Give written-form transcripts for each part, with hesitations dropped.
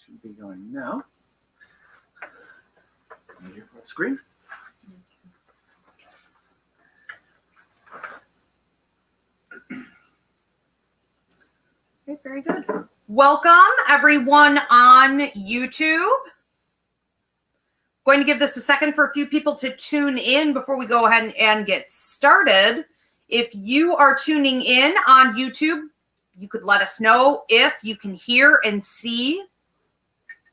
Should be going now. Here for the screen. Okay, very good. Welcome everyone on YouTube. Going to give this a second for a few people to tune in before we go ahead and get started. If you are tuning in on YouTube, you could let us know if you can hear and see.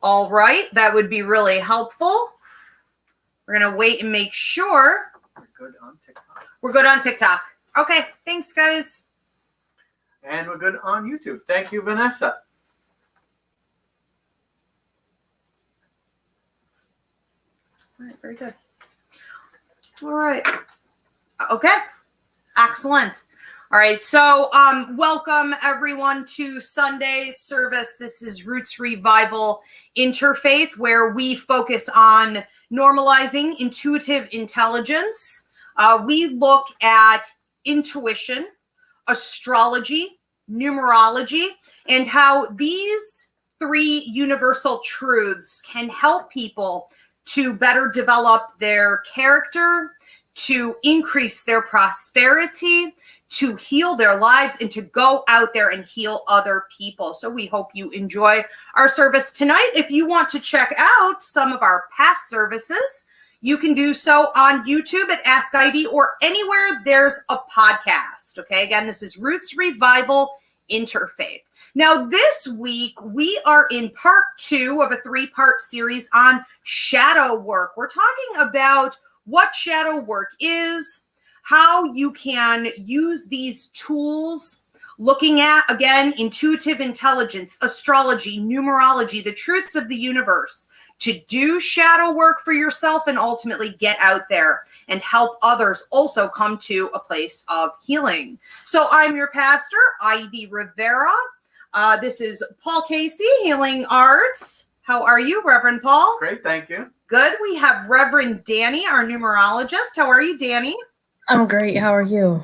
All right, that would be really helpful. We're going to wait and make sure. We're good on TikTok. We're good on TikTok. Okay, thanks guys. And we're good on YouTube. Thank you, Vanessa. All right, very good. All right. Okay, excellent. All right, so welcome everyone to Sunday service. This is Roots Revival InterFaith, where we focus on normalizing intuitive intelligence. We look at intuition, astrology, numerology, and how these three universal truths can help people to better develop their character, to increase their prosperity, to heal their lives, and to go out there and heal other people. So we hope you enjoy our service tonight. If you want to check out some of our past services, you can do so on YouTube at Ask ID or anywhere there's a podcast. Okay, again, this is Roots Revival InterFaith. Now, this week, we are in part 2 of a 3-part series on shadow work. We're talking about what shadow work is, how you can use these tools, looking at, again, intuitive intelligence, astrology, numerology, the truths of the universe, to do shadow work for yourself and ultimately get out there and help others also come to a place of healing. So I'm your pastor, Ivy Rivera. This is Paul Casey, Healing Arts. How are you, Reverend Paul? Great, thank you. Good. We have Reverend Danny, our numerologist. How are you, Danny? I'm great. How are you?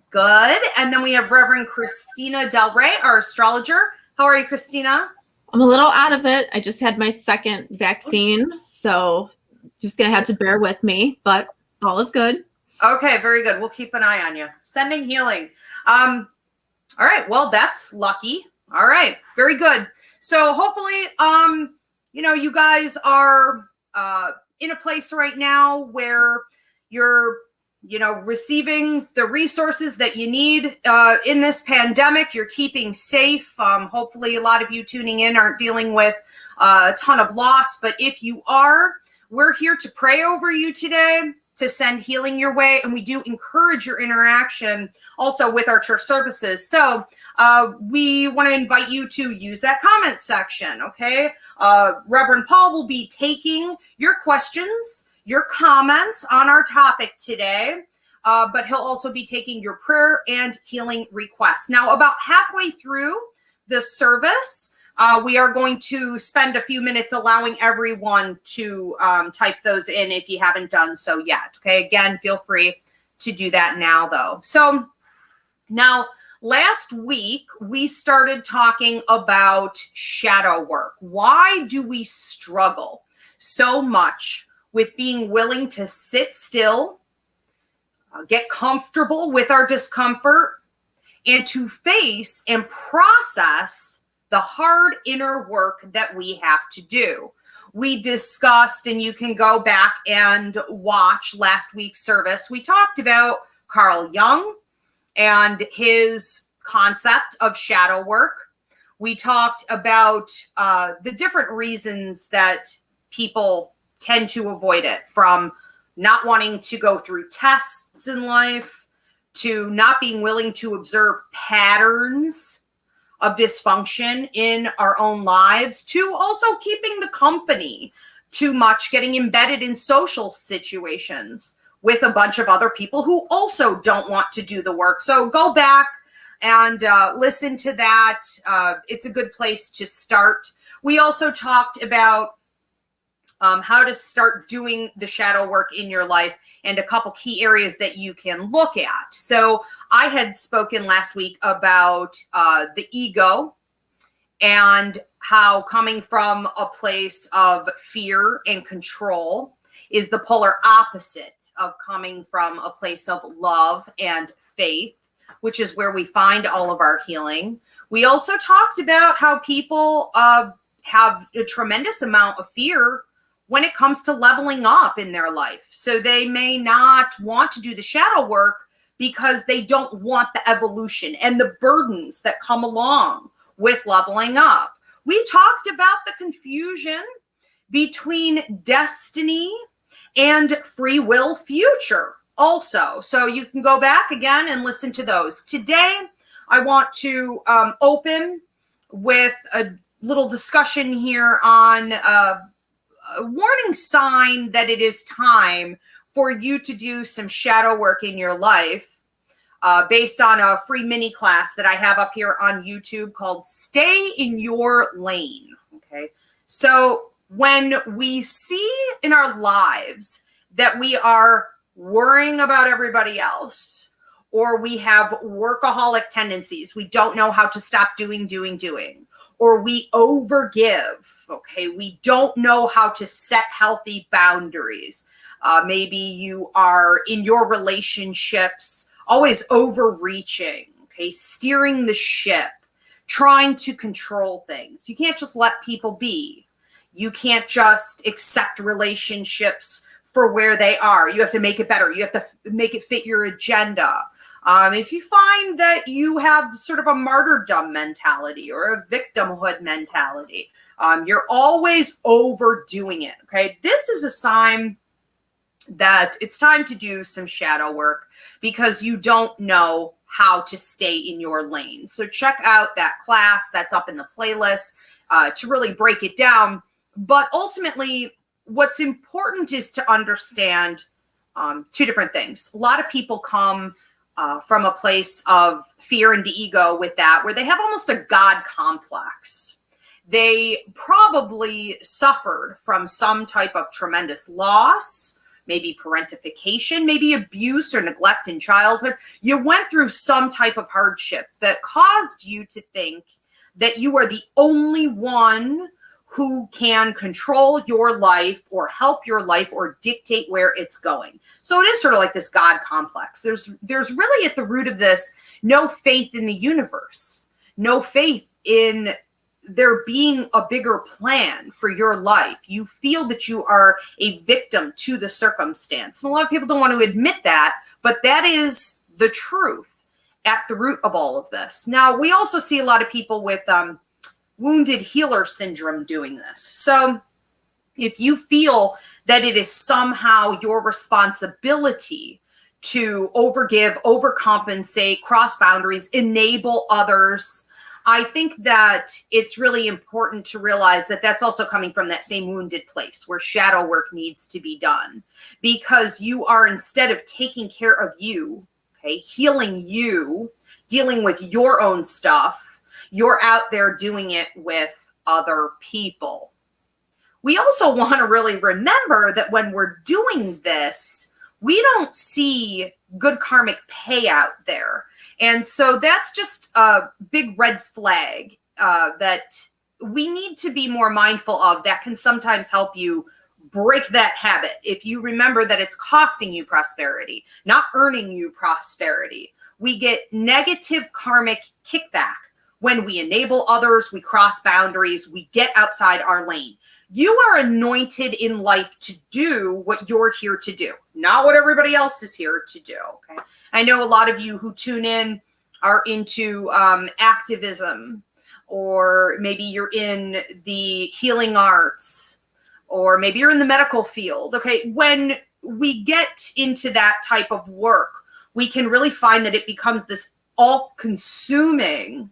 Good. And then we have Reverend Christina Del Rey, our astrologer. How are you, Christina? I'm a little out of it. I just had my second vaccine, so just going to have to bear with me, but all is good. Okay, very good. We'll keep an eye on you. Sending healing. All right. Well, that's lucky. All right. Very good. So hopefully, you guys are in a place right now where you're, receiving the resources that you need in this pandemic. You're keeping safe. Hopefully a lot of you tuning in aren't dealing with a ton of loss, but if you are, we're here to pray over you today, to send healing your way, and we do encourage your interaction also with our church services. So we want to invite you to use that comment section, okay? Reverend Paul will be taking your questions, your comments on our topic today, but he'll also be taking your prayer and healing requests. Now, about halfway through the service, we are going to spend a few minutes allowing everyone to type those in if you haven't done so yet. Okay, again, feel free to do that now, though. So now, last week, we started talking about shadow work. Why do we struggle so much with being willing to sit still, get comfortable with our discomfort, and to face and process the hard inner work that we have to do? We discussed, and you can go back and watch last week's service, we talked about Carl Jung and his concept of shadow work. We talked about the different reasons that people tend to avoid it, from not wanting to go through tests in life, to not being willing to observe patterns of dysfunction in our own lives, to also keeping the company too much, getting embedded in social situations with a bunch of other people who also don't want to do the work. So go back and listen to that. It's a good place to start. We also talked about how to start doing the shadow work in your life and a couple key areas that you can look at. So I had spoken last week about the ego and how coming from a place of fear and control is the polar opposite of coming from a place of love and faith, which is where we find all of our healing. We also talked about how people have a tremendous amount of fear when it comes to leveling up in their life. So they may not want to do the shadow work because they don't want the evolution and the burdens that come along with leveling up. We talked about the confusion between destiny and free will future also. So you can go back again and listen to those. Today, I want to open with a little discussion here on a warning sign that it is time for you to do some shadow work in your life based on a free mini class that I have up here on YouTube called Stay in Your Lane. Okay. So when we see in our lives that we are worrying about everybody else, or we have workaholic tendencies, we don't know how to stop doing, or we overgive, okay? We don't know how to set healthy boundaries. Maybe you are in your relationships always overreaching, okay? Steering the ship, trying to control things. You can't just let people be. You can't just accept relationships for where they are. You have to make it better. You have to make it fit your agenda. If you find that you have sort of a martyrdom mentality or a victimhood mentality, you're always overdoing it, okay? This is a sign that it's time to do some shadow work because you don't know how to stay in your lane. So check out that class that's up in the playlist to really break it down. But ultimately, what's important is to understand two different things. A lot of people come from a place of fear and ego with that, where they have almost a God complex. They probably suffered from some type of tremendous loss, maybe parentification, maybe abuse or neglect in childhood. You went through some type of hardship that caused you to think that you are the only one who can control your life or help your life or dictate where it's going. So it is sort of like this God complex. There's really at the root of this no faith in the universe, no faith in there being a bigger plan for your life. You feel that you are a victim to the circumstance. And a lot of people don't want to admit that, but that is the truth at the root of all of this. Now, we also see a lot of people with wounded healer syndrome doing this. So if you feel that it is somehow your responsibility to overgive, overcompensate, cross boundaries, enable others, I think that it's really important to realize that that's also coming from that same wounded place where shadow work needs to be done, because you are, instead of taking care of you, okay, healing you, dealing with your own stuff, you're out there doing it with other people. We also want to really remember that when we're doing this, we don't see good karmic payout there. And so that's just a big red flag that we need to be more mindful of. That can sometimes help you break that habit. If you remember that it's costing you prosperity, not earning you prosperity. We get negative karmic kickback when we enable others, we cross boundaries, we get outside our lane. You are anointed in life to do what you're here to do, not what everybody else is here to do, okay? I know a lot of you who tune in are into activism, or maybe you're in the healing arts, or maybe you're in the medical field, okay? When we get into that type of work, we can really find that it becomes this all-consuming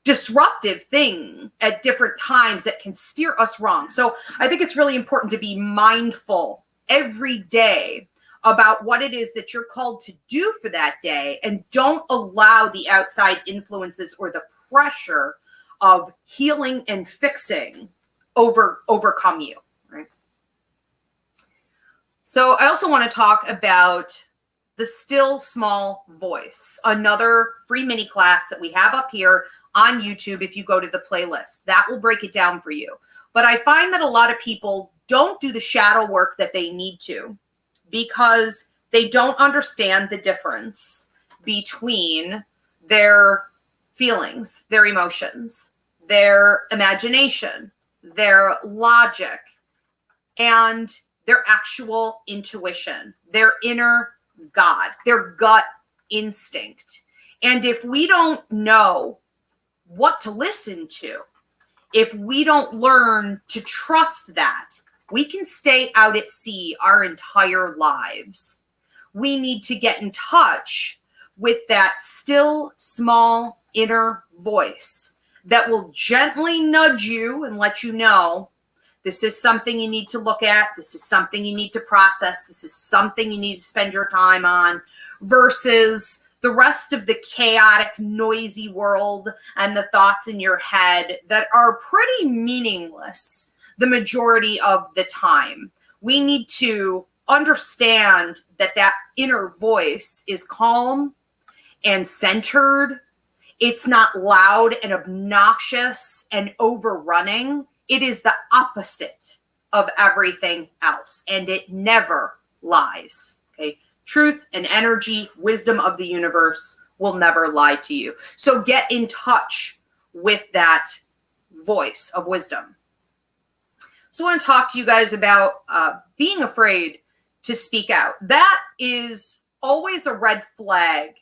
disruptive thing at different times that can steer us wrong. So I think it's really important to be mindful every day about what it is that you're called to do for that day, and don't allow the outside influences or the pressure of healing and fixing overcome you, right? So I also want to talk about the still small voice, another free mini class that we have up here on YouTube if you go to the playlist. That will break it down for you. But I find that a lot of people don't do the shadow work that they need to because they don't understand the difference between their feelings, their emotions, their imagination, their logic, and their actual intuition, their inner God, their gut instinct. And if we don't know what to listen to, if we don't learn to trust that, we can stay out at sea our entire lives. We need to get in touch with that still small inner voice that will gently nudge you and let you know this is something you need to look at. This is something you need to process. This is something you need to spend your time on, versus the rest of the chaotic, noisy world and the thoughts in your head that are pretty meaningless the majority of the time. We need to understand that that inner voice is calm and centered. It's not loud and obnoxious and overrunning. It is the opposite of everything else, and it never lies. Okay? Truth and energy, wisdom of the universe will never lie to you. So get in touch with that voice of wisdom. So I want to talk to you guys about being afraid to speak out. That is always a red flag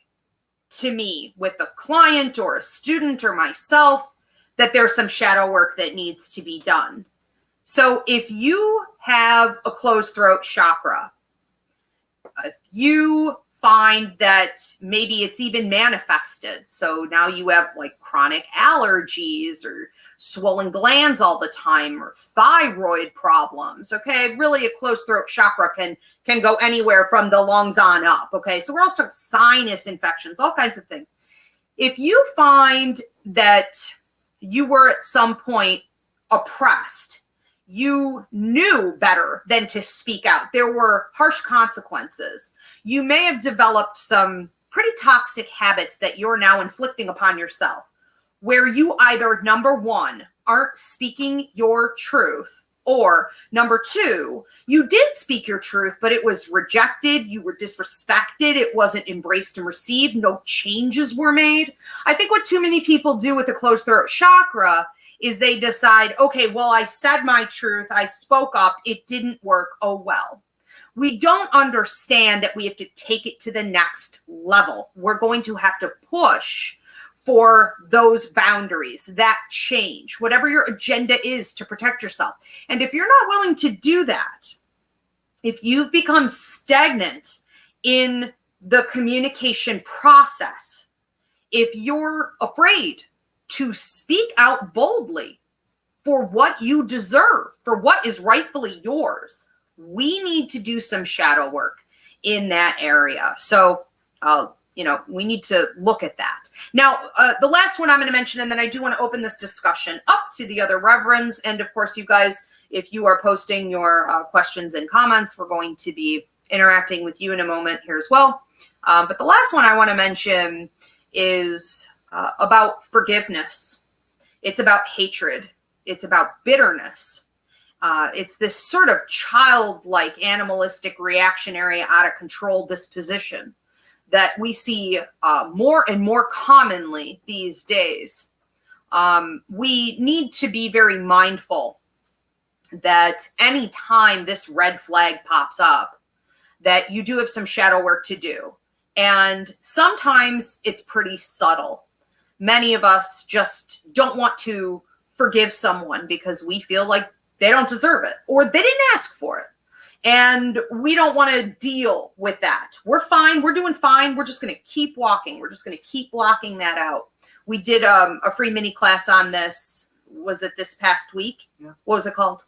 to me with a client or a student or myself, that there's some shadow work that needs to be done. So if you have a closed throat chakra, if you find that maybe it's even manifested, so now you have like chronic allergies or swollen glands all the time or thyroid problems, okay? Really a closed throat chakra can go anywhere from the lungs on up, okay? So we're also talking sinus infections, all kinds of things. If you find that you were at some point oppressed, you knew better than to speak out, there were harsh consequences, you may have developed some pretty toxic habits that you're now inflicting upon yourself, where you either, number one, aren't speaking your truth, or number two, you did speak your truth, but it was rejected, you were disrespected, it wasn't embraced and received, no changes were made. I think what too many people do with the closed throat chakra is they decide, okay, well, I said my truth, I spoke up, it didn't work, oh well. We don't understand that we have to take it to the next level. We're going to have to push for those boundaries, that change, whatever your agenda is to protect yourself. And if you're not willing to do that, if you've become stagnant in the communication process, if you're afraid to speak out boldly for what you deserve, for what is rightfully yours, we need to do some shadow work in that area. So, we need to look at that. Now, the last one I'm going to mention, and then I do want to open this discussion up to the other reverends. And of course, you guys, if you are posting your questions and comments, we're going to be interacting with you in a moment here as well. But the last one I want to mention is about forgiveness. It's about hatred. It's about bitterness. It's this sort of childlike, animalistic, reactionary, out of control disposition that we see more and more commonly these days. We need to be very mindful that any time this red flag pops up, that you do have some shadow work to do. And sometimes it's pretty subtle. Many of us just don't want to forgive someone because we feel like they don't deserve it or they didn't ask for it. And we don't want to deal with that. We're fine. We're doing fine. We're just going to keep walking. We're just going to keep blocking that out. We did a free mini class on this. Was it this past week? Yeah. What was it called?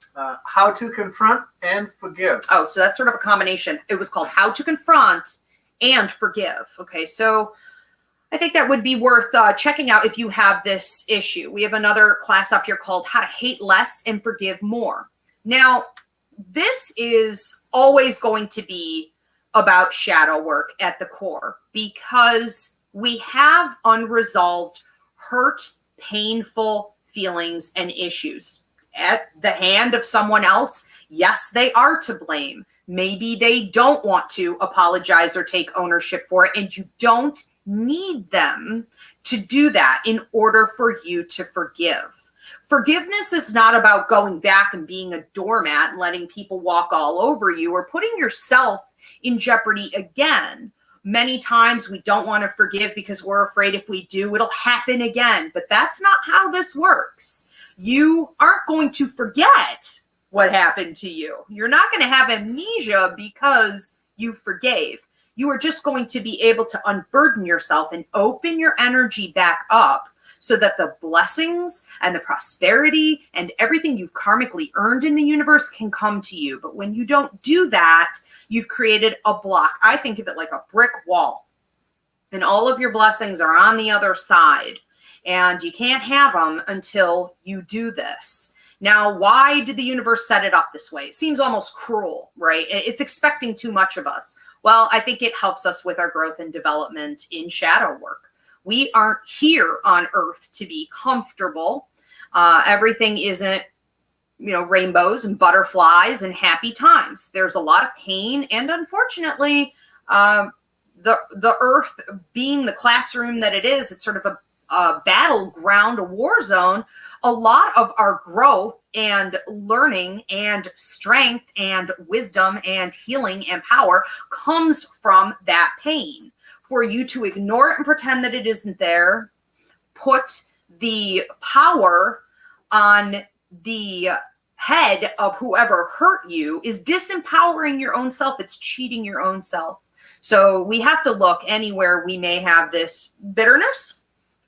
How to confront and forgive. Oh, so that's sort of a combination. It was called How to Confront and Forgive. Okay, so I think that would be worth checking out if you have this issue. We have another class up here called How to Hate Less and Forgive More. Now, this is always going to be about shadow work at the core because we have unresolved hurt, painful feelings and issues at the hand of someone else. Yes, they are to blame. Maybe they don't want to apologize or take ownership for it, and you don't need them to do that in order for you to forgive. Forgiveness is not about going back and being a doormat and letting people walk all over you or putting yourself in jeopardy again. Many times we don't want to forgive because we're afraid if we do, it'll happen again. But that's not how this works. You aren't going to forget what happened to you. You're not going to have amnesia because you forgave. You are just going to be able to unburden yourself and open your energy back up so that the blessings and the prosperity and everything you've karmically earned in the universe can come to you. But when you don't do that, you've created a block. I think of it like a brick wall, and all of your blessings are on the other side, and you can't have them until you do this. Now, why did the universe set it up this way? It seems almost cruel, right? It's expecting too much of us. Well, I think it helps us with our growth and development in shadow work. We aren't here on Earth to be comfortable. Everything isn't, rainbows and butterflies and happy times. There's a lot of pain, and unfortunately, the Earth being the classroom that it is, it's sort of a battleground, a war zone. A lot of our growth and learning and strength and wisdom and healing and power comes from that pain. For you to ignore it and pretend that it isn't there, put the power on the head of whoever hurt you, is disempowering your own self. It's cheating your own self. So we have to look anywhere we may have this bitterness,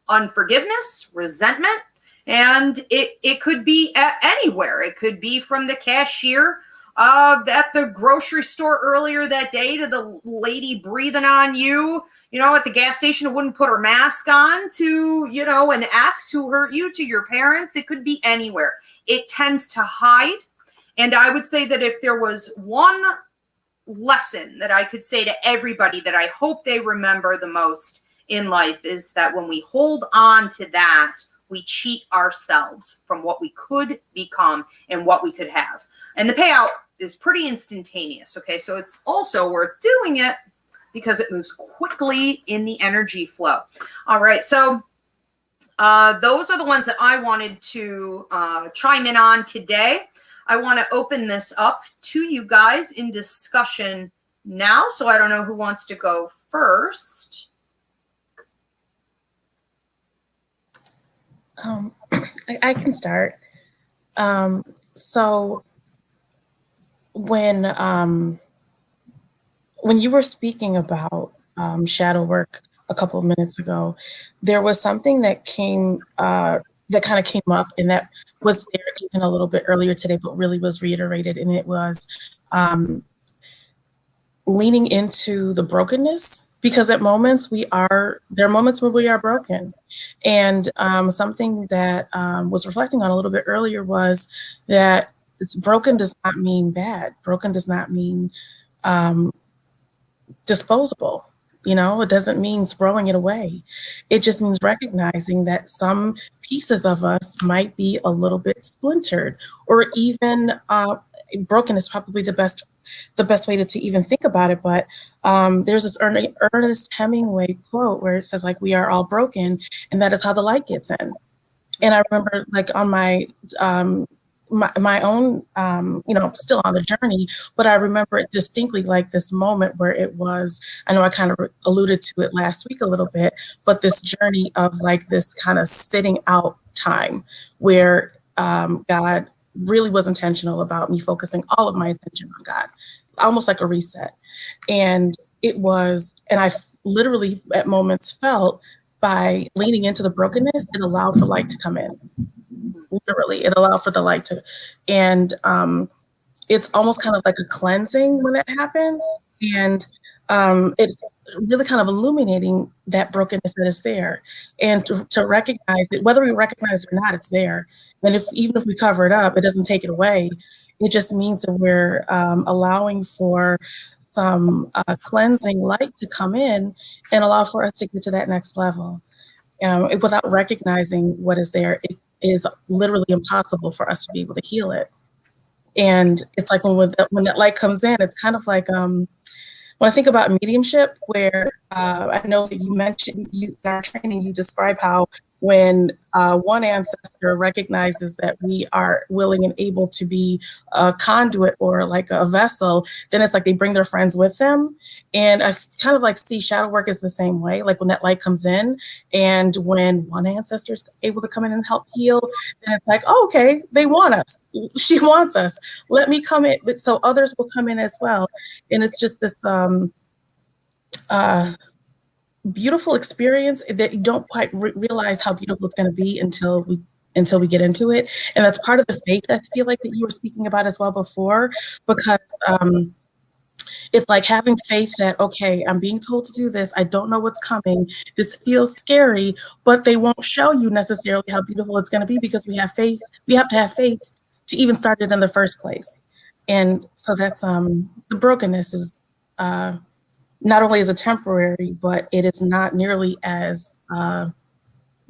unforgiveness, resentment, and it could be anywhere. It could be from the cashier at the grocery store earlier that day to the lady breathing on you, at the gas station who wouldn't put her mask on, to, an ex who hurt you, to your parents. It could be anywhere. It tends to hide. And I would say that if there was one lesson that I could say to everybody that I hope they remember the most in life, is that when we hold on to that, we cheat ourselves from what we could become and what we could have. And the payout is pretty instantaneous. Okay, so it's also worth doing it because it moves quickly in the energy flow. All right, so those are the ones that I wanted to chime in on today. I want to open this up to you guys in discussion now. So I don't know who wants to go first. I can start. So when you were speaking about shadow work a couple of minutes ago, there was something that kind of came up, and that was there even a little bit earlier today, but really was reiterated, and it was leaning into the brokenness. Because there are moments where we are broken. And something that was reflecting on a little bit earlier was that it's broken does not mean bad. Broken does not mean disposable. It doesn't mean throwing it away. It just means recognizing that some pieces of us might be a little bit splintered, or even broken is probably the best way to even think about it. But there's this Ernest Hemingway quote where it says, like, we are all broken, and that is how the light gets in. And I remember, like, on my own, still on the journey, but I remember it distinctly, like this moment where it was, I know I kind of alluded to it last week a little bit, but this journey of like this kind of sitting out time where God really was intentional about me focusing all of my attention on God, almost like a reset. And I literally at moments felt, by leaning into the brokenness, it allowed for light to come in. Literally, it allowed for the light to, and it's almost kind of like a cleansing when that happens. And it's really kind of illuminating that brokenness that is there, and to recognize that whether we recognize it or not, it's there. And even if we cover it up, it doesn't take it away. It just means that we're allowing for some cleansing light to come in and allow for us to get to that next level. without recognizing what is there, it is literally impossible for us to be able to heal it. And it's like when that light comes in, it's kind of like when I think about mediumship, where I know that you mentioned in our training, you describe how when one ancestor recognizes that we are willing and able to be a conduit or like a vessel, then it's like they bring their friends with them. And I kind of like see shadow work is the same way, like when that light comes in and when one ancestor is able to come in and help heal, then it's like, oh, okay, they want us. She wants us. Let me come in. But so others will come in as well. And it's just this beautiful experience that you don't quite realize how beautiful it's going to be until we get into it. And that's part of the faith I feel like that you were speaking about as well before, because it's like having faith that, okay, I'm being told to do this. I don't know what's coming. This feels scary, but they won't show you necessarily how beautiful it's going to be because we have faith. We have to have faith to even start it in the first place. And so that's the brokenness is not only is it temporary, but it is not nearly as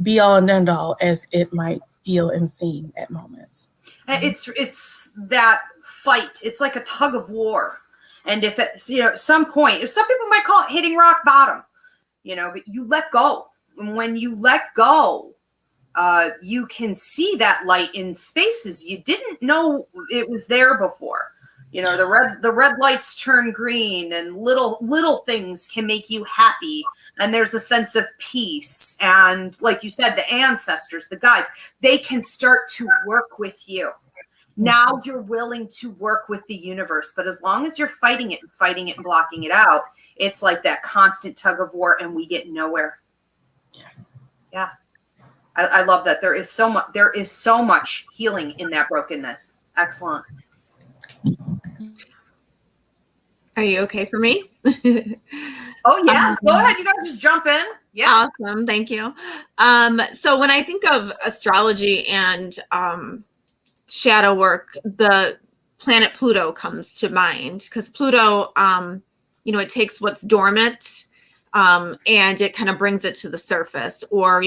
be all and end all as it might feel and seem at moments. It's that fight. It's like a tug of war. And if it's, some point, if some people might call it hitting rock bottom, but you let go. And when you let go, you can see that light in spaces you didn't know it was there before. The red lights turn green, and little things can make you happy. And there's a sense of peace. And like you said, the ancestors, the guides, they can start to work with you. Now you're willing to work with the universe. But as long as you're fighting it and blocking it out, it's like that constant tug of war, and we get nowhere. Yeah. I love that. There is so much healing in that brokenness. Excellent. Are you okay for me? Oh yeah, go ahead. You guys just jump in. Yeah. Awesome. Thank you. So when I think of astrology and shadow work, the planet Pluto comes to mind, because Pluto, it takes what's dormant and it kind of brings it to the surface. Or,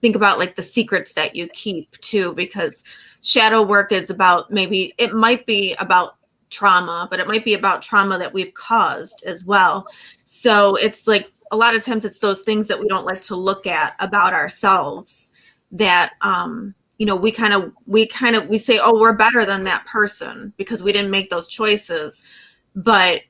think about like the secrets that you keep too, because shadow work is about, it might be about trauma, but it might be about trauma that we've caused as well. So it's like a lot of times it's those things that we don't like to look at about ourselves that we say, oh, we're better than that person because we didn't make those choices. But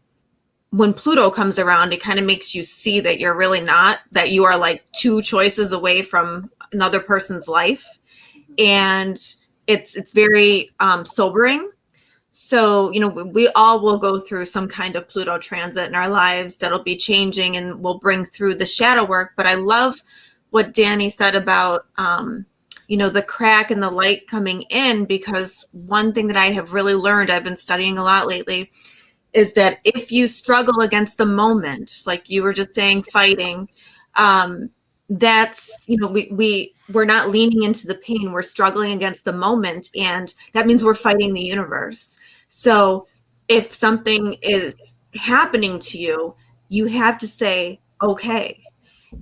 when Pluto comes around, it kind of makes you see that you're really not, that you are like two choices away from another person's life. And it's very sobering. So, we all will go through some kind of Pluto transit in our lives that'll be changing and will bring through the shadow work. But I love what Danny said about, the crack and the light coming in, because one thing that I have really learned, I've been studying a lot lately, is that if you struggle against the moment, like you were just saying, fighting, that's, we're not leaning into the pain, we're struggling against the moment. And that means we're fighting the universe. So if something is happening to you, you have to say, okay.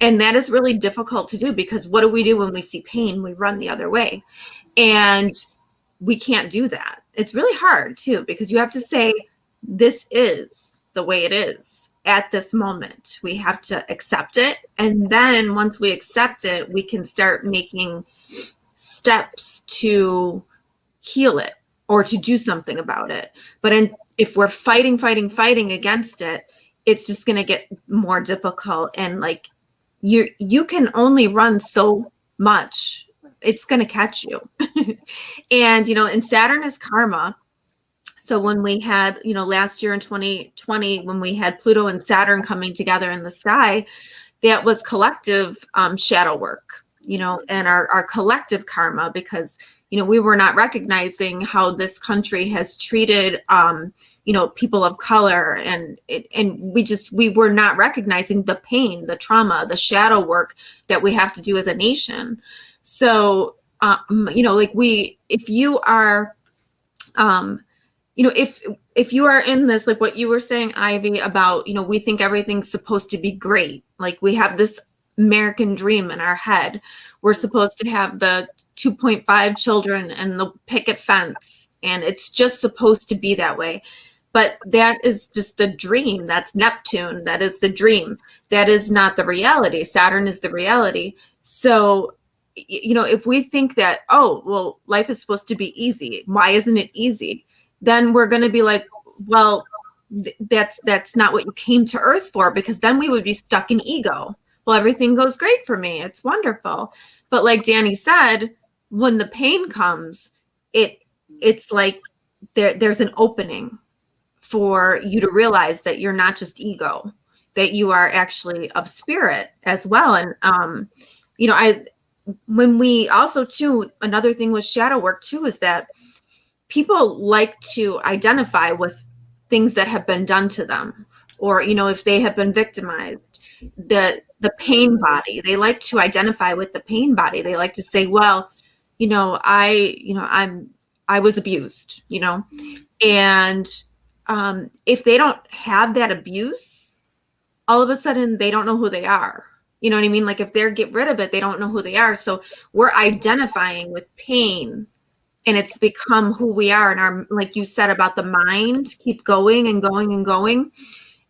And that is really difficult to do, because what do we do when we see pain? We run the other way. And we can't do that. It's really hard too, because you have to say, this is the way it is at this moment. We have to accept it. And then once we accept it, we can start making steps to heal it or to do something about it. But if we're fighting against it, it's just going to get more difficult. And like you can only run so much. It's going to catch you. And, and Saturn is karma. So when we had, last year in 2020, when we had Pluto and Saturn coming together in the sky, that was collective shadow work, and our collective karma, because, we were not recognizing how this country has treated, people of color. And we were not recognizing the pain, the trauma, the shadow work that we have to do as a nation. So, if you are, if you are in this, like what you were saying, Ivy, about, we think everything's supposed to be great. Like we have this American dream in our head. We're supposed to have the 2.5 children and the picket fence, and it's just supposed to be that way. But that is just the dream. That's Neptune. That is the dream. That is not the reality. Saturn is the reality. So, if we think that, oh, well, life is supposed to be easy, why isn't it easy? Then we're going to be like, well, that's not what you came to Earth for, because then we would be stuck in ego. Well, everything goes great for me. It's wonderful. But like Danny said, when the pain comes, it's like there's an opening for you to realize that you're not just ego, that you are actually of spirit as well. And, when we also too, another thing with shadow work too, is that people like to identify with things that have been done to them, or, if they have been victimized, the pain body, they like to identify with the pain body. They like to say, well, I was abused, and if they don't have that abuse, all of a sudden they don't know who they are. You know what I mean? Like if they get rid of it, they don't know who they are. So we're identifying with pain, and it's become who we are. And our, like you said about the mind, keep going and going and going.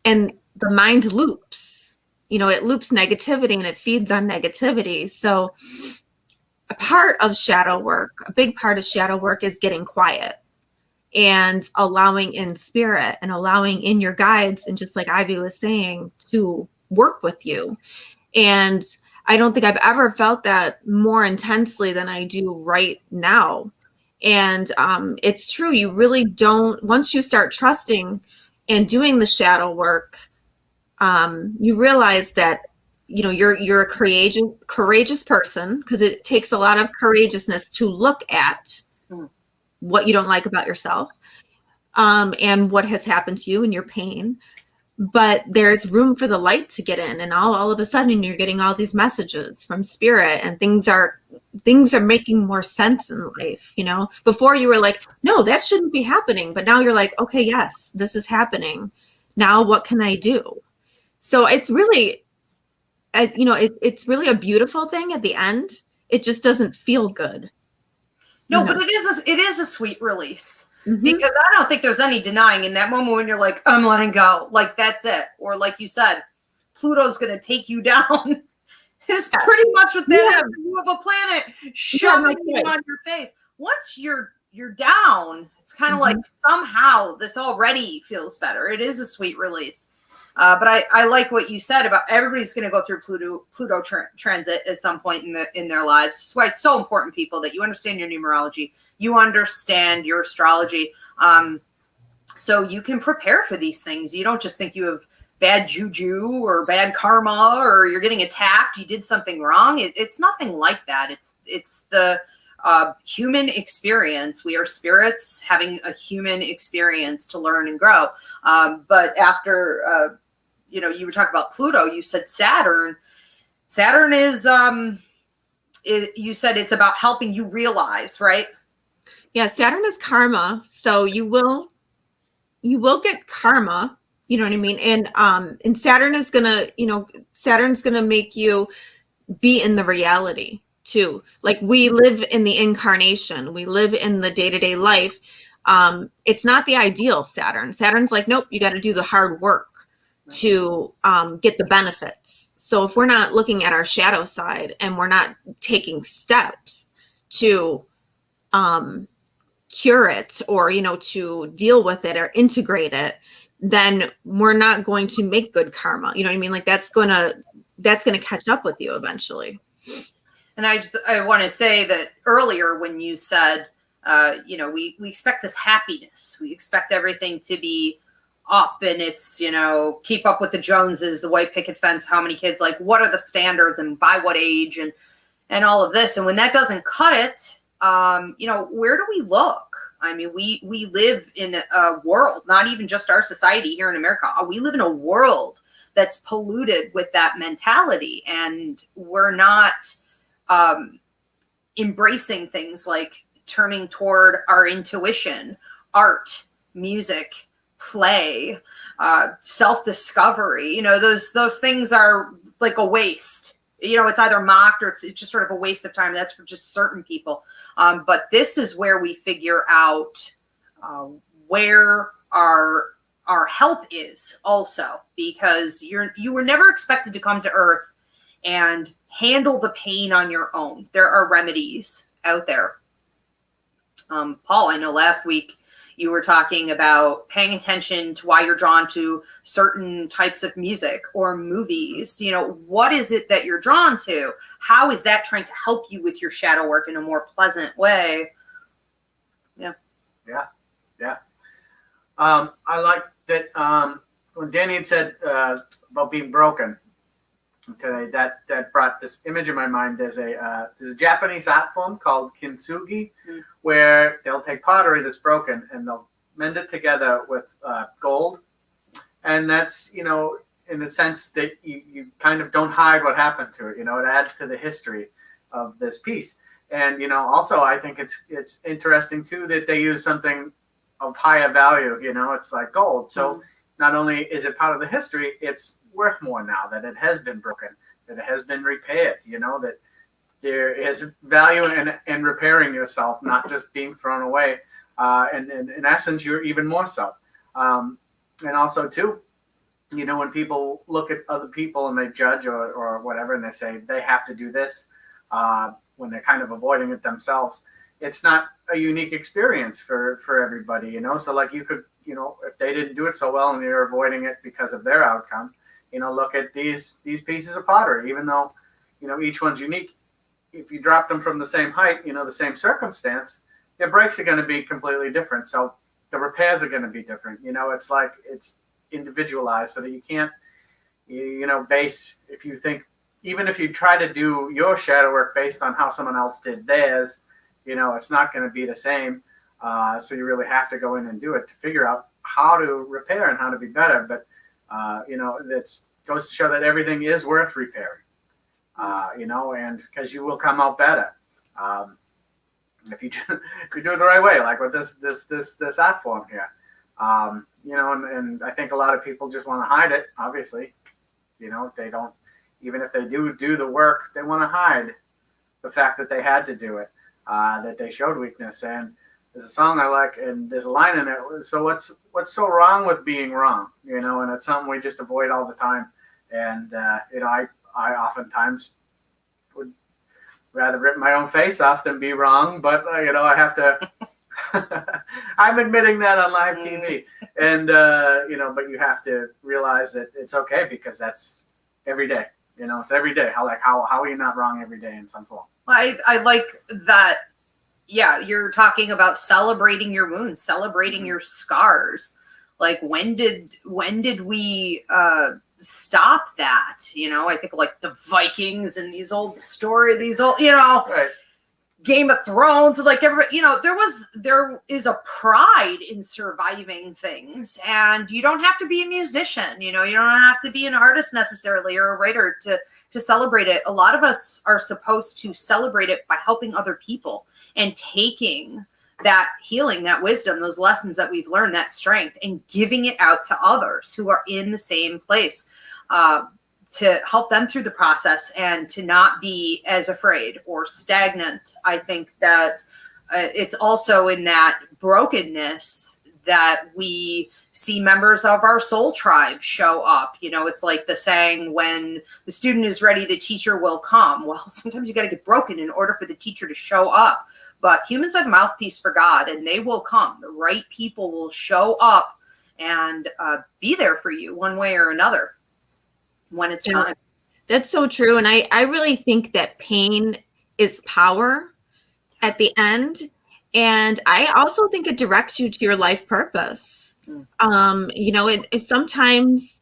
And the mind loops, it loops negativity and it feeds on negativity. So a part of shadow work, a big part of shadow work is getting quiet and allowing in spirit and allowing in your guides. And just like Ivy was saying, to work with you. And I don't think I've ever felt that more intensely than I do right now. And it's true. You really don't, once you start trusting and doing the shadow work, you realize that, you're a courageous person, because it takes a lot of courageousness to look at what you don't like about yourself, and what has happened to you and your pain. But there's room for the light to get in, and all of a sudden you're getting all these messages from spirit, and things are making more sense in life. Before you were like, no, that shouldn't be happening, but now you're like, okay, yes, this is happening. Now what can I do? So it's really, it's really a beautiful thing at the end. It just doesn't feel good. No, but it is a sweet release. Mm-hmm. Because I don't think there's any denying in that moment when you're like, I'm letting go, like that's it. Or like you said, Pluto's going to take you down. Is pretty much what that is. You have a planet shoving you on your face. Once you're down, it's kind of like somehow this already feels better. It is a sweet release. But I like what you said about everybody's going to go through Pluto transit at some point in their lives. That's why it's so important, people, that you understand your numerology, you understand your astrology, so you can prepare for these things. You don't just think you have bad juju or bad karma or you're getting attacked, you did something wrong. It's nothing like that. It's the human experience. We are spirits having a human experience to learn and grow. But after, you were talking about Pluto, you said Saturn is, you said it's about helping you realize, right? Yeah. Saturn is karma. So you will get karma, you know what I mean? And Saturn is Saturn's going to make you be in the reality too. Like we live in the incarnation, we live in the day-to-day life. It's not the ideal Saturn. Saturn's like, nope, you got to do the hard work to get the benefits. So if we're not looking at our shadow side and we're not taking steps to cure it, or to deal with it or integrate it, then we're not going to make good karma. You know what I mean? Like that's gonna catch up with you eventually. And I want to say that earlier when you said, we expect this happiness, we expect everything to be up, and it's, keep up with the Joneses, the white picket fence, how many kids, like what are the standards and by what age and all of this. And when that doesn't cut it, where do we look? I mean, we live in a world, not even just our society here in America. We live in a world that's polluted with that mentality, and we're not embracing things like turning toward our intuition, art, music, play, self-discovery. Those things are like a waste it's either mocked or it's just sort of a waste of time. That's for just certain people. But this is where we figure out where our help is also, because you were never expected to come to Earth and handle the pain on your own. There are remedies out there. Paul, I know last week you were talking about paying attention to why you're drawn to certain types of music or movies. What is it that you're drawn to? How is that trying to help you with your shadow work in a more pleasant way? Yeah. I like that when Danny had said about being broken today, that brought this image in my mind. There's a Japanese art form called kintsugi, where they'll take pottery that's broken and they'll mend it together with gold, and that's in a sense that you kind of don't hide what happened to it. It adds to the history of this piece. And also I think it's interesting too that they use something of higher value. It's like gold. So not only is it part of the history, it's worth more now that it has been broken, that it has been repaired. That there is value in repairing yourself, not just being thrown away. And in essence, you're even more so. And also too, when people look at other people and they judge or whatever, and they say they have to do this when they're kind of avoiding it themselves, it's not a unique experience for everybody, So like you could, if they didn't do it so well and you're avoiding it because of their outcome, look at these pieces of pottery, even though, each one's unique. If you drop them from the same height, the same circumstance, their breaks are going to be completely different. So the repairs are going to be different. It's like it's individualized so that you can't, base, if you think, even if you try to do your shadow work based on how someone else did theirs, it's not going to be the same. So you really have to go in and do it to figure out how to repair and how to be better. But, that goes to show that everything is worth repairing, and because you will come out better. If you do it the right way, like with this art form here, and I think a lot of people just want to hide it. Obviously, they don't, even if they do the work, they want to hide the fact that they had to do it, that they showed weakness. And there's a song I like, and there's a line in it. So what's so wrong with being wrong? And it's something we just avoid all the time. And I oftentimes would rather rip my own face off than be wrong. But I have to. I'm admitting that on live TV, and but you have to realize that it's okay because that's every day. It's every day. How are you not wrong every day in some form? I like that. Yeah, you're talking about celebrating your wounds, celebrating your scars. Like when did we stop that? I think of like the Vikings and these old Right. Game of Thrones, like everybody, there is a pride in surviving things, and you don't have to be a musician, you don't have to be an artist necessarily or a writer to celebrate it. A lot of us are supposed to celebrate it by helping other people and taking that healing, that wisdom, those lessons that we've learned, that strength, and giving it out to others who are in the same place. To help them through the process and to not be as afraid or stagnant. I think that it's also in that brokenness that we see members of our soul tribe show up. It's like the saying, when the student is ready, the teacher will come. Well, sometimes you got to get broken in order for the teacher to show up. But humans are the mouthpiece for God, and they will come. The right people will show up and be there for you one way or another when it's time. That's so true. And I really think that pain is power at the end. And I also think it directs you to your life purpose. It sometimes,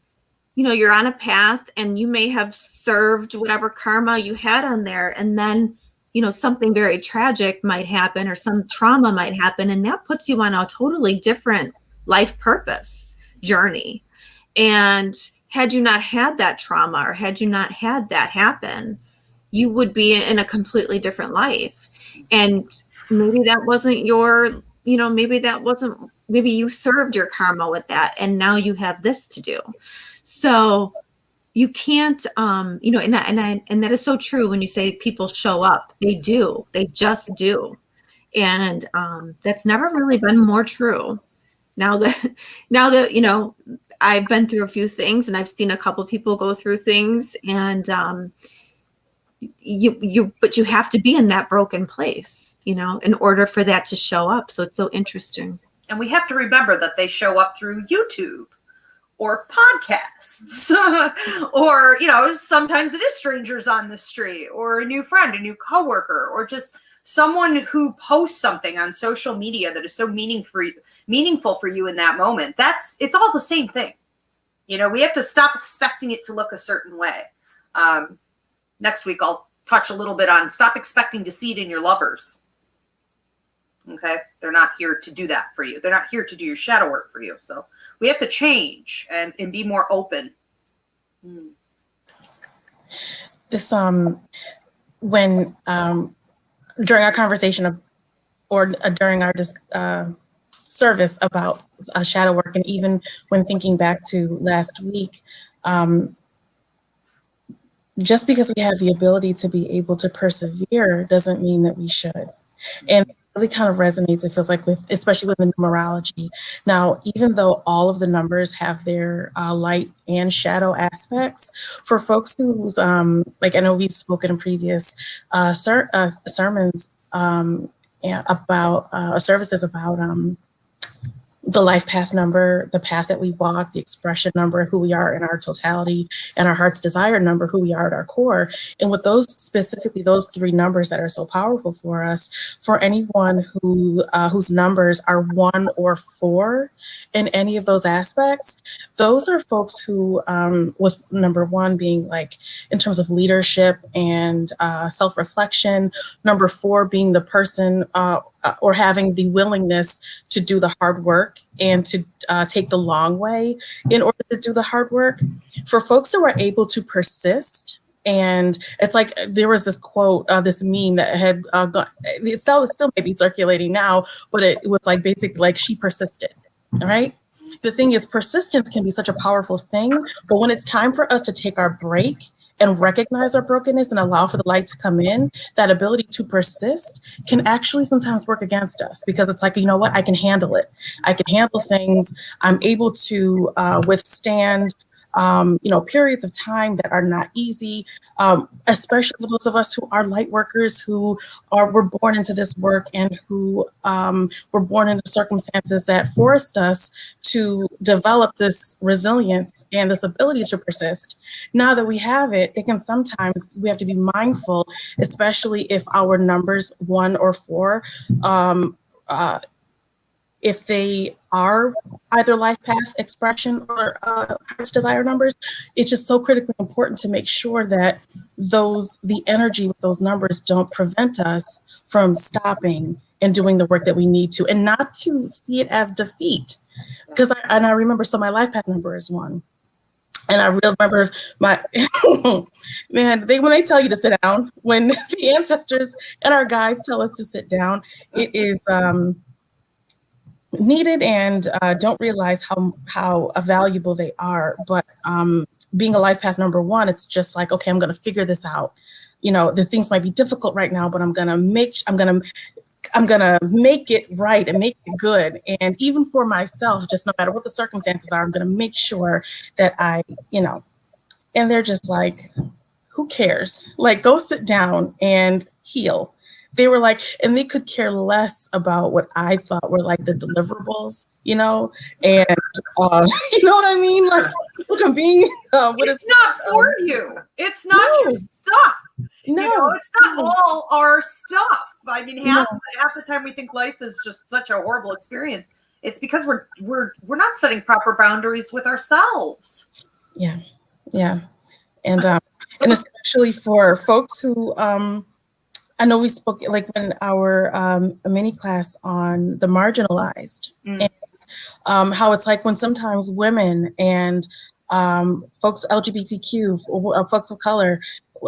you're on a path and you may have served whatever karma you had on there. And then, something very tragic might happen or some trauma might happen. And that puts you on a totally different life purpose journey. And had you not had that trauma or had you not had that happen, you would be in a completely different life. And maybe that wasn't maybe you served your karma with that and now you have this to do. So you can't, and that is so true when you say people show up. They do. They just do. And that's never really been more true. Now that I've been through a few things, and I've seen a couple people go through things, and but you have to be in that broken place, in order for that to show up. So it's so interesting. And we have to remember that they show up through YouTube or podcasts, or, sometimes it is strangers on the street, or a new friend, a new coworker, or just someone who posts something on social media that is so meaningful for you in that moment. It's all the same thing. We have to stop expecting it to look a certain way. Next week, I'll touch a little bit on stop expecting to see it in your lovers. Okay. They're not here to do that for you. They're not here to do your shadow work for you. So we have to change and be more open. This, when, during our conversation during our service about shadow work, and even when thinking back to last week, just because we have the ability to be able to persevere doesn't mean that we should. And it really kind of resonates, it feels like, especially with the numerology. Now, even though all of the numbers have their light and shadow aspects, for folks who's, like I know we've spoken in previous sermons about services about the life path number, the path that we walk, the expression number, who we are in our totality, and our heart's desire number, who we are at our core. And with those specifically, those three numbers that are so powerful for us, for anyone whose numbers are 1 or 4 in any of those aspects, those are folks who, with number 1 being like in terms of leadership and self-reflection, number 4 being the person or having the willingness to do the hard work and to take the long way in order to do the hard work. For folks who are able to persist, and it's like there was this quote, this meme that had it still may be circulating now, but it was like basically like she persisted, all right? The thing is, persistence can be such a powerful thing, but when it's time for us to take our break and recognize our brokenness and allow for the light to come in, that ability to persist can actually sometimes work against us, because it's like, you know what, I can handle it. I can handle things. I'm able to withstand periods of time that are not easy, especially for those of us who are light workers, who were born into this work and who were born into circumstances that forced us to develop this resilience and this ability to persist. Now that we have it, it can sometimes, we have to be mindful, especially if our numbers 1 or 4, if they are either life path, expression, or heart's desire numbers, it's just so critically important to make sure that the energy with those numbers don't prevent us from stopping and doing the work that we need to, and not to see it as defeat. Because I remember, so my life path number is 1. And I remember my, man, when they tell you to sit down, when the ancestors and our guides tell us to sit down, it is needed, and don't realize how valuable they are. But being a life path number 1, it's just like, okay, I'm going to figure this out. The things might be difficult right now, but I'm going to make it right and make it good. And even for myself, just no matter what the circumstances are, I'm going to make sure that and they're just like, who cares? Like, go sit down and heal. They were like, and they could care less about what I thought were like the deliverables, and you know what I mean? Like, look, I'm being, it's not for you. It's not your stuff. No, it's not all our stuff. I mean, half the time we think life is just such a horrible experience. It's because we're not setting proper boundaries with ourselves. Yeah. And especially for folks who, I know we spoke like in our mini class on the marginalized, and how it's like when sometimes women and folks LGBTQ, folks of color,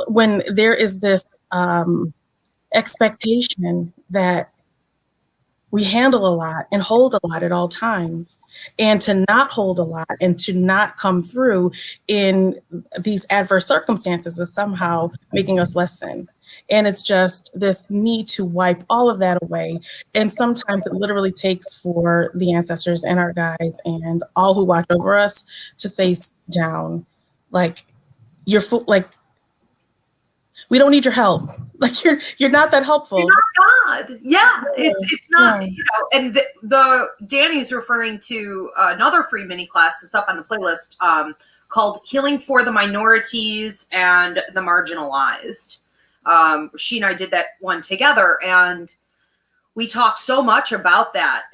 when there is this expectation that we handle a lot and hold a lot at all times. And to not hold a lot and to not come through in these adverse circumstances is somehow making us less than. And it's just this need to wipe all of that away. And sometimes it literally takes for the ancestors and our guides and all who watch over us to say, "Sit down, like like, we don't need your help. Like you're not that helpful." You're not God. Yeah, it's not. Yeah. You know, and the Danny's referring to another free mini class that's up on the playlist called "Healing for the Minorities and the Marginalized." She and I did that one together, and we talked so much about that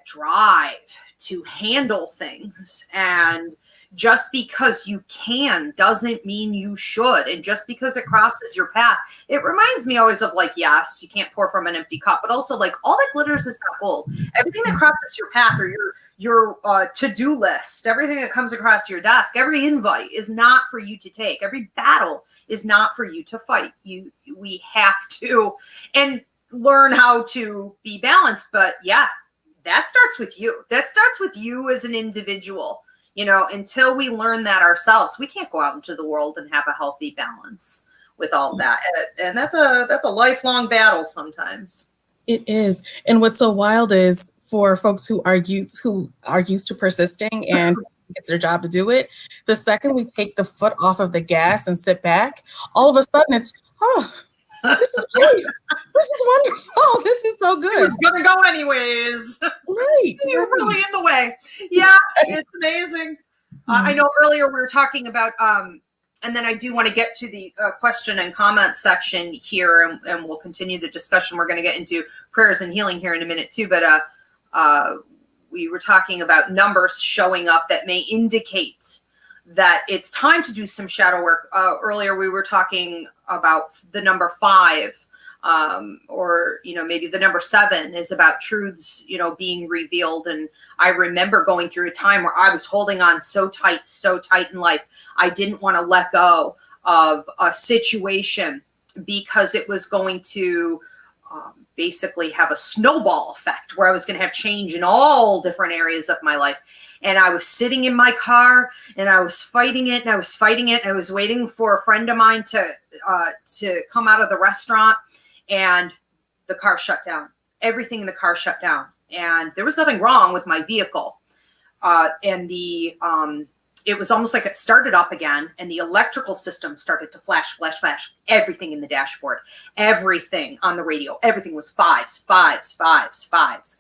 drive to handle things. And just because you can doesn't mean you should. And just because it crosses your path, it reminds me always of, like, yes, you can't pour from an empty cup, but also, like, all that glitters is not gold. Everything that crosses your path or your to-do list, everything that comes across your desk, every invite is not for you to take. Every battle is not for you to fight. We have to and learn how to be balanced. But yeah, that starts with you. That starts with you as an individual. You know, until we learn that ourselves, we can't go out into the world and have a healthy balance with all that. And that's a lifelong battle sometimes. It is. And what's so wild is for folks who are used to persisting and it's their job to do it, the second we take the foot off of the gas and sit back, all of a sudden it's, oh, this is great. This is wonderful. This is so good. It's gonna go anyways. Right. You're really in the way. Yeah, it's amazing. I know earlier we were talking about, and then I do want to get to the question and comment section here, and we'll continue the discussion. We're going to get into prayers and healing here in a minute too, but we were talking about numbers showing up that may indicate that it's time to do some shadow work. Earlier we were talking about the number 5, or, you know, maybe the number 7 is about truths, you know, being revealed. And I remember going through a time where I was holding on so tight in life. I didn't want to let go of a situation because it was going to basically have a snowball effect where I was going to have change in all different areas of my life. And I was sitting in my car and I was fighting it and I was fighting it. And I was waiting for a friend of mine to come out of the restaurant, and the car shut down. Everything in the car shut down. And there was nothing wrong with my vehicle. And it was almost like it started up again, and the electrical system started to flash. Everything in the dashboard, everything on the radio, everything was 5s.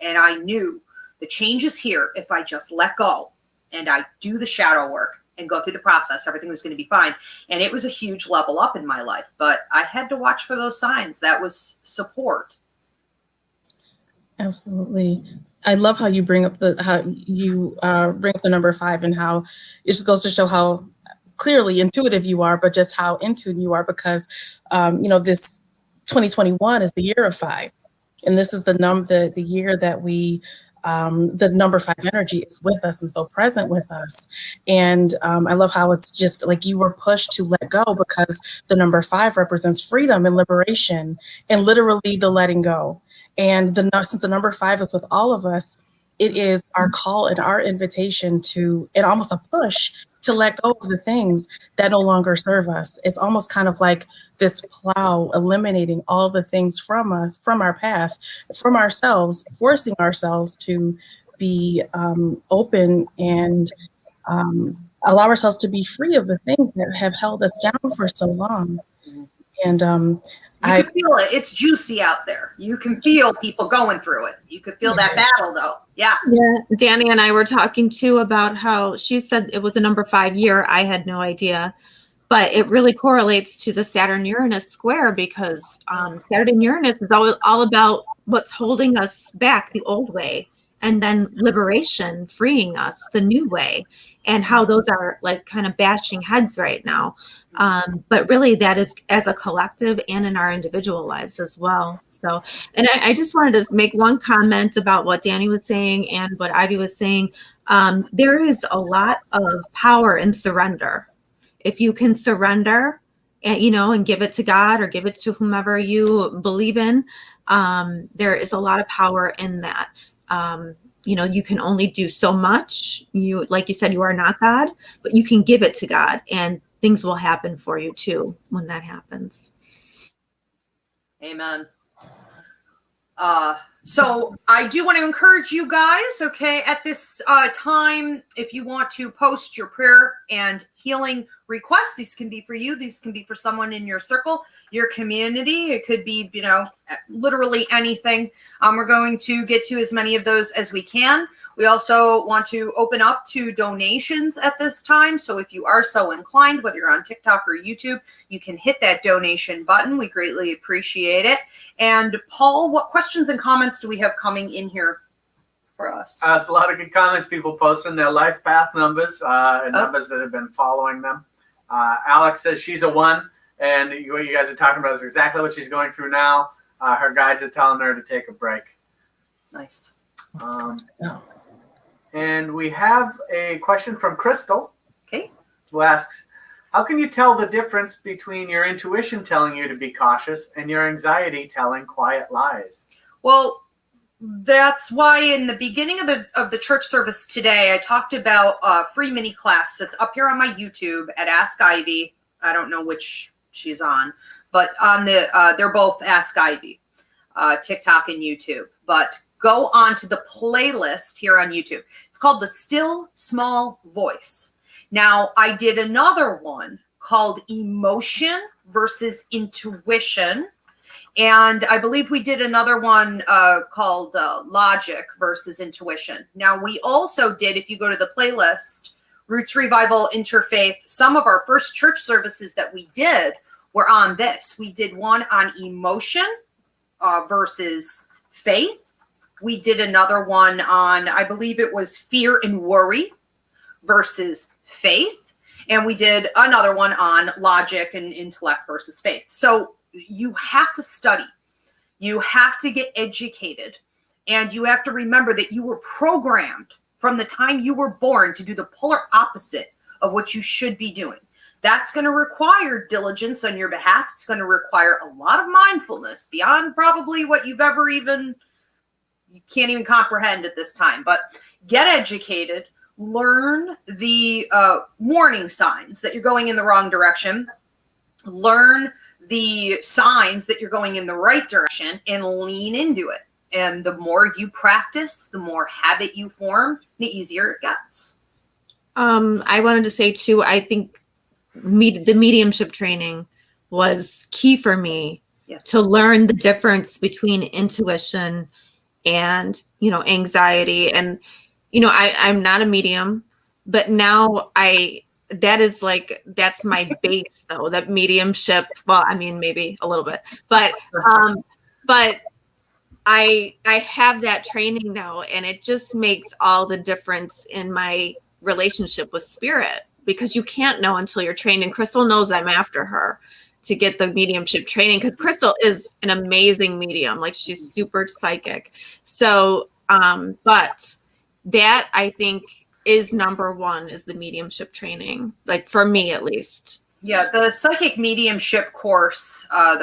And I knew the change is here. If I just let go and I do the shadow work and go through the process, everything was going to be fine. And it was a huge level up in my life, but I had to watch for those signs. That was support. Absolutely. I love how you bring up the number 5, and how it just goes to show how clearly intuitive you are, but just how in tune you are, because this 2021 is the year of 5, and this is the year that we the number 5 energy is with us and so present with us. And I love how it's just like you were pushed to let go, because the number 5 represents freedom and liberation and literally the letting go. And since the number 5 is with all of us, it is our call and our invitation to, and almost a push to let go of the things that no longer serve us. It's almost kind of like this plow eliminating all the things from us, from our path, from ourselves, forcing ourselves to be open and allow ourselves to be free of the things that have held us down for so long. And you can feel it. It's juicy out there. You can feel people going through it. You could feel that battle, though. Yeah. Danny and I were talking too about how she said it was a number 5 year. I had no idea, but it really correlates to the Saturn Uranus square, because Saturn Uranus is all about what's holding us back, the old way, and then liberation, freeing us, the new way, and how those are like kind of bashing heads right now. But really that is as a collective and in our individual lives as well. So, and I just wanted to make one comment about what Danny was saying and what Ivy was saying. There is a lot of power in surrender. If you can surrender and give it to God or give it to whomever you believe in, There is a lot of power in that. You can only do so much. Like you said, you are not God, but you can give it to God, and things will happen for you too when that happens. Amen. So I do want to encourage you guys, okay, at this time, if you want to post your prayer and healing requests, these can be for you. These can be for someone in your circle, your community. It could be, literally anything. We're going to get to as many of those as we can. We also want to open up to donations at this time. So if you are so inclined, whether you're on TikTok or YouTube, you can hit that donation button. We greatly appreciate it. And Paul, what questions and comments do we have coming in here for us? It's a lot of good comments. People posting their life path numbers and numbers that have been following them. Alex says she's a 1, and what you guys are talking about is exactly what she's going through now. Her guides are telling her to take a break. Nice. And we have a question from Crystal. Okay. Who asks, how can you tell the difference between your intuition telling you to be cautious and your anxiety telling quiet lies? Well, that's why in the beginning of the church service today, I talked about a free mini class that's up here on my YouTube at Ask Ivy. I don't know which she's on, but on they're both Ask Ivy, TikTok and YouTube. But go on to the playlist here on YouTube. It's called The Still Small Voice. Now, I did another one called Emotion versus Intuition. And I believe we did another one called Logic versus Intuition. Now, we also did, if you go to the playlist, Roots Revival, Interfaith, some of our first church services that we did were on this. We did one on emotion versus faith. We did another one on, I believe it was fear and worry versus faith. And we did another one on logic and intellect versus faith. So you have to study. You have to get educated. And you have to remember that you were programmed from the time you were born to do the polar opposite of what you should be doing. That's going to require diligence on your behalf. It's going to require a lot of mindfulness beyond probably what you've ever you can't even comprehend at this time. But get educated, learn the warning signs that you're going in the wrong direction, learn the signs that you're going in the right direction, and lean into it. And the more you practice, the more habit you form, the easier it gets. I wanted to say too, I think the mediumship training was key for me to learn the difference between intuition and, anxiety. And, I'm not a medium, but now that's my base though, that mediumship. Well, I mean, maybe a little bit, but I have that training now, and it just makes all the difference in my relationship with spirit, because you can't know until you're trained. And Crystal knows I'm after her to get the mediumship training, because Crystal is an amazing medium. Like, she's super psychic. So, but that I think is number one, is the mediumship training, like for me at least. Yeah, the psychic mediumship course I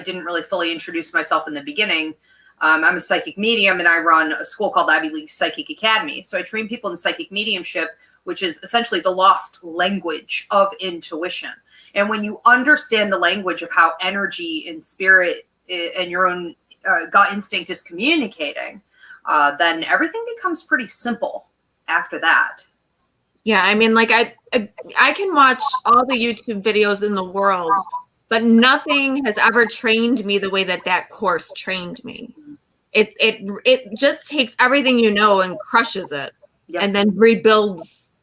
didn't really fully introduce myself in the beginning. I'm a psychic medium, and I run a school called Ivy League Psychic Academy. So I train people in psychic mediumship, which is essentially the lost language of intuition. And when you understand the language of how energy and spirit and your own gut instinct is communicating, then everything becomes pretty simple after that. Yeah, I mean, like I can watch all the YouTube videos in the world, but nothing has ever trained me the way that course trained me. It just takes everything and crushes it, and then rebuilds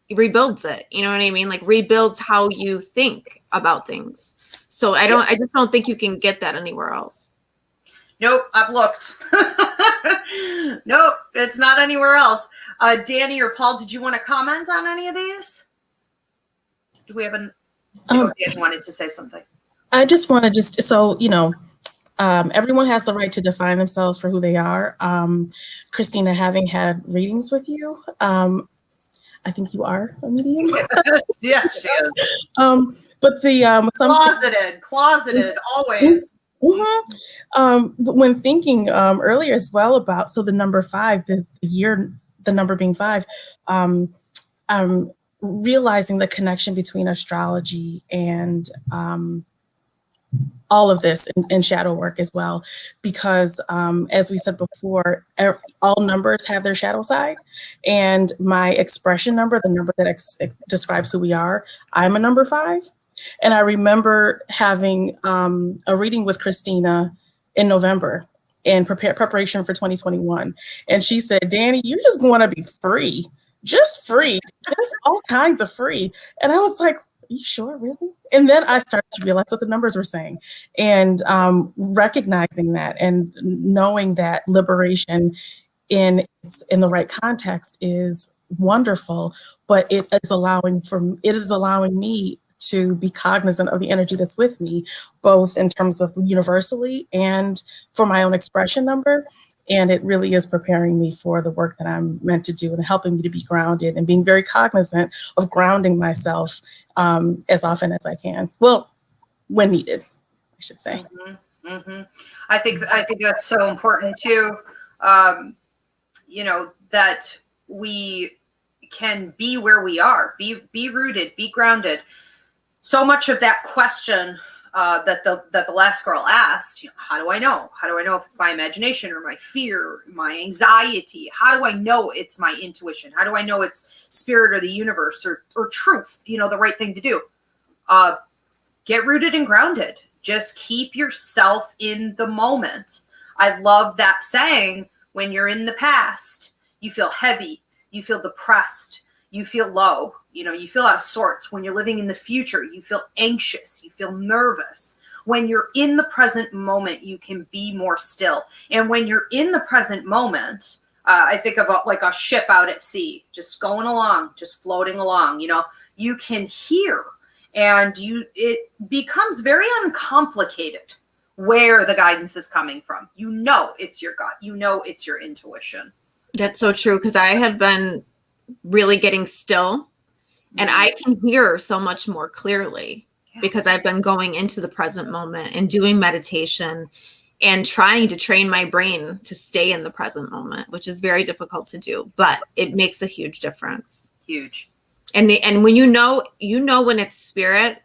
it. You know what I mean? Like, rebuilds how you think about things. So I just don't think you can get that anywhere else. Nope, I've looked. Nope, it's not anywhere else. Danny or Paul, did you want to comment on any of these? Do we have Danny wanted to say something. I just want to everyone has the right to define themselves for who they are. Christina, having had readings with you, I think you are a medium. Yeah, she is. But the closeted, always. When thinking earlier as well about, so the number 5, the number being 5, realizing the connection between astrology and all of this in shadow work as well, because as we said before, all numbers have their shadow side, and my expression number, the number that describes who we are, I'm a number 5. And I remember having a reading with Christina in November in preparation for 2021. And she said, Danny, you just want to be free, just all kinds of free. And I was like, are you sure, really? And then I started to realize what the numbers were saying, and recognizing that and knowing that liberation in the right context is wonderful, but it is allowing me to be cognizant of the energy that's with me, both in terms of universally and for my own expression number. And it really is preparing me for the work that I'm meant to do and helping me to be grounded and being very cognizant of grounding myself as often as I can. Well, when needed, I should say. I think that's so important too. That we can be where we are, be rooted, be grounded. So much of that question that the last girl asked, how do I know? How do I know if it's my imagination or my fear, my anxiety? How do I know it's my intuition? How do I know it's spirit or the universe or truth? The right thing to do. Get rooted and grounded. Just keep yourself in the moment. I love that saying, when you're in the past, you feel heavy, you feel depressed, you feel low, you feel out of sorts. When you're living in the future, you feel anxious, you feel nervous. When you're in the present moment, you can be more still. And when you're in the present moment, I think of like a ship out at sea, just going along, just floating along, you can hear, and it becomes very uncomplicated where the guidance is coming from. It's your gut, it's your intuition. That's so true, because I have been really getting still, and I can hear so much more clearly because I've been going into the present moment and doing meditation and trying to train my brain to stay in the present moment, which is very difficult to do, but it makes a huge difference. Huge. And when you know when it's spirit,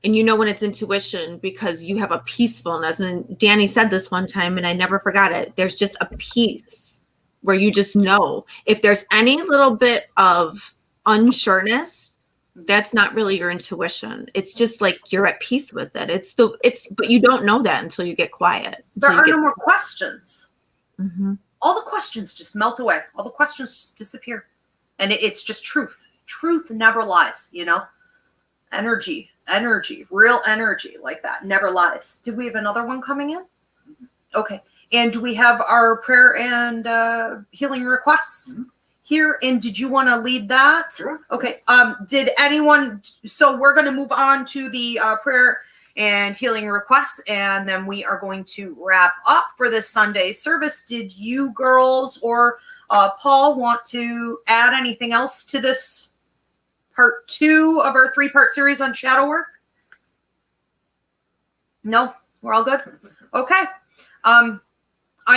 and when it's intuition, because you have a peacefulness. And Danny said this one time, and I never forgot it. There's just a peace where you just know if there's any little bit of unsureness, that's not really your intuition. It's just like you're at peace with it. But you don't know that until you get quiet. There are no more questions. Mm-hmm. All the questions just melt away. All the questions just disappear. And it's just truth. Truth never lies, Energy, real energy like that never lies. Did we have another one coming in? Okay. And do we have our prayer and healing requests here? And did you want to lead that? Sure. Okay. Did anyone? So we're going to move on to the prayer and healing requests, and then we are going to wrap up for this Sunday service. Did you girls or Paul want to add anything else to this part 2 of our 3-part series on shadow work? No, we're all good. Okay. I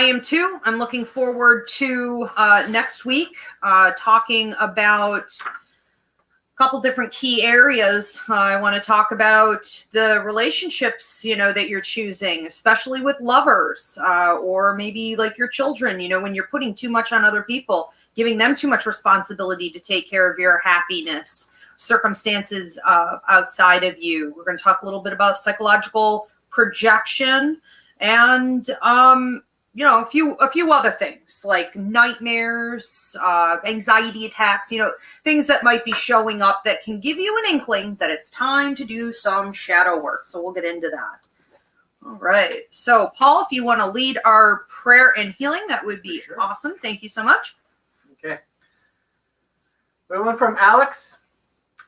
am too. I'm looking forward to next week talking about a couple different key areas. I want to talk about the relationships, that you're choosing, especially with lovers, or maybe like your children, when you're putting too much on other people, giving them too much responsibility to take care of your happiness, circumstances outside of you. We're going to talk a little bit about psychological projection and, a few other things like nightmares, anxiety attacks, things that might be showing up that can give you an inkling that it's time to do some shadow work. So we'll get into that. All right. So Paul, if you want to lead our prayer and healing, that would be awesome. Thank you so much. Okay. We went from Alex,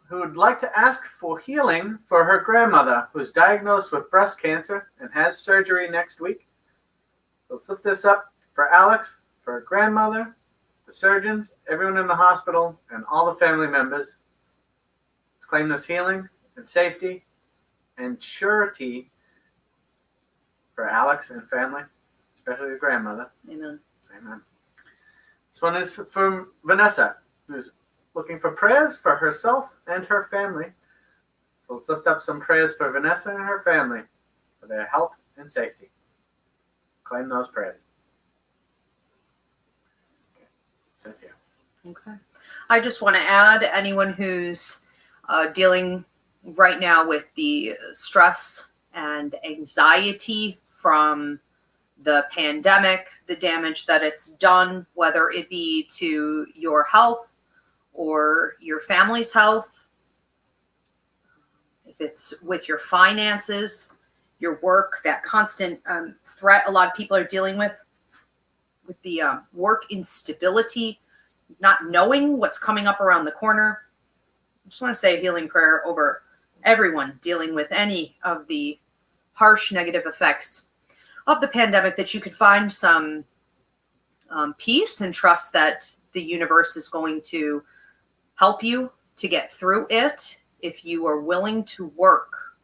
who would like to ask for healing for her grandmother, who's diagnosed with breast cancer and has surgery next week. So let's lift this up for Alex, for her grandmother, the surgeons, everyone in the hospital, and all the family members. Let's claim this healing and safety and surety for Alex and family, especially the grandmother. Amen. Amen. This one is from Vanessa, who's looking for prayers for herself and her family. So let's lift up some prayers for Vanessa and her family for their health and safety. Claim those prayers. Okay. Sit here. Okay. I just want to add, anyone who's dealing right now with the stress and anxiety from the pandemic, the damage that it's done, whether it be to your health or your family's health, if it's with your finances, your work, that constant threat a lot of people are dealing with the work instability, not knowing what's coming up around the corner. I just want to say a healing prayer over everyone dealing with any of the harsh negative effects of the pandemic, that you could find some peace and trust that the universe is going to help you to get through it if you are willing to work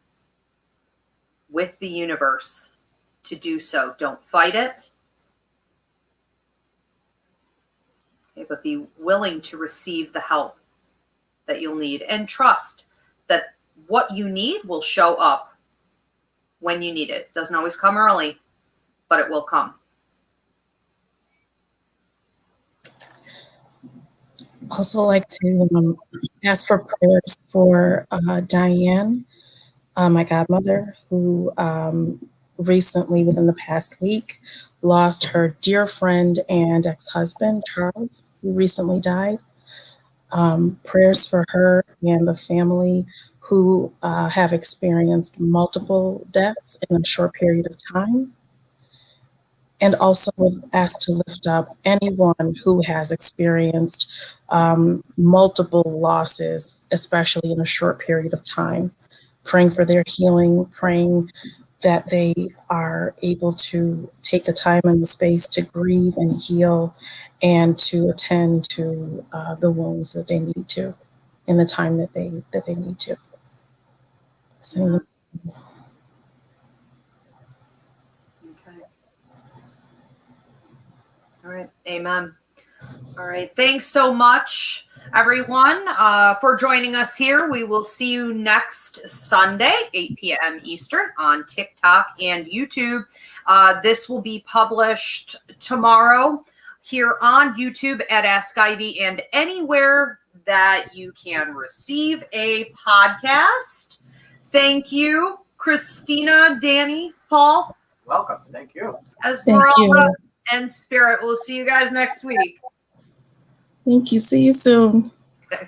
with the universe to do so. Don't fight it. Okay, but be willing to receive the help that you'll need, and trust that what you need will show up when you need it. Doesn't always come early, but it will come. Also like to ask for prayers for Diane, my godmother, who recently, within the past week, lost her dear friend and ex-husband, Charles, who recently died. Prayers for her and the family who have experienced multiple deaths in a short period of time. And also asked to lift up anyone who has experienced multiple losses, especially in a short period of time. Praying for their healing, praying that they are able to take the time and the space to grieve and heal, and to attend to the wounds that they need to in the time that they need to. So, Okay. All right. Amen. All right. Thanks so much, everyone, for joining us here. We will see you next Sunday, 8 p.m. Eastern, on TikTok and YouTube. This will be published tomorrow here on YouTube at Ask Ivy, and anywhere that you can receive a podcast. Thank you, Christina, Danny, Paul. Welcome. Thank you. Esmeralda and Spirit. We'll see you guys next week. thank you. See you soon. Okay.